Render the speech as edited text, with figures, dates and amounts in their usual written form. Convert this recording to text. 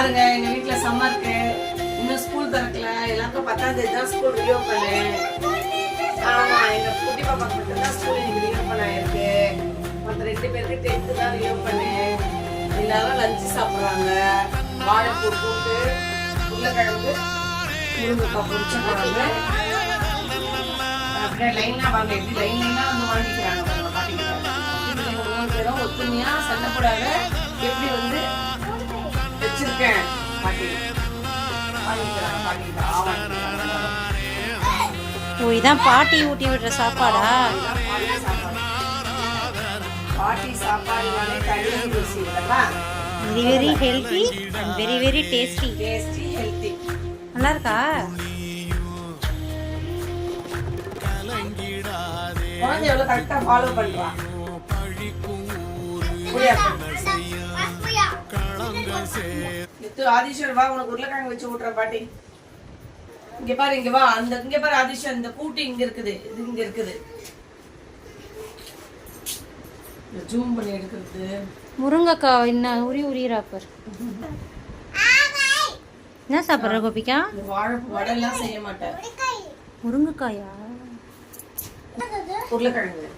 பாருங்க எங்க வீட்டுல சம்மருக்கு இன்னும் ஸ்கூல் திறக்கல. எல்லாருக்கும் 10ஆம் தேதி தான் ஸ்கூல் ரியோப்பனு. ஆமா, எங்க குட்டி பாப்பாக்கு மட்டும் தான் ஸ்கூல் இன்னைக்கு ரியோப்பன் ஆயிருக்கு. மற்ற 2 பேருக்கு 10th தான் ரியோப்பனு. எல்லாரும் லஞ்சு சாப்பிடுறாங்க. வாழைப்பூ போட்டு உருளைக்கிழங்கு முருங்கைக்காய் பொரிச்சு போறாங்க. அப்படியே லைனா வாங்க, எப்படி லைனா வந்து வாங்கிக்கிறாங்க பாத்தீங்கன்னா. 3 பேரும் ஒத்துமையா சண்டை போடாத எப்படி வந்து வச்சிருக்கேன் பாட்டி. ஓ, இதான் பாட்டி ஊட்டி விடுற சாப்பாடா? பாட்டி சாப்பாடுனாலே தனி ருசி இல்லையா? Very healthy and very tasty. Healthy. நல்லா இருக்கா? குழந்தை எவ்வளவு கரெக்டா ஃபாலோ பண்றா. ஆதிஷர் வா, உனக்கு உருளைக்கிழங்கு வச்சு விட்டுற பாட்டி. இங்க பாரு, இங்க வா. அந்த இங்க பாரு ஆதிஷர், இந்த கூட்டு இங்க இருக்குது, இது இங்க இருக்குது. ஜூம் பண்ணி எடுக்கிறது. முருங்கைக்காய் என்ன உரியிறா பாரு. என்ன சாப்பிட்ற கோபிகா? வாழைப்பூ வடையெல்லாம் செய்ய மாட்டேன். முருங்கைக்காயா? உருளைக்கிழங்கு.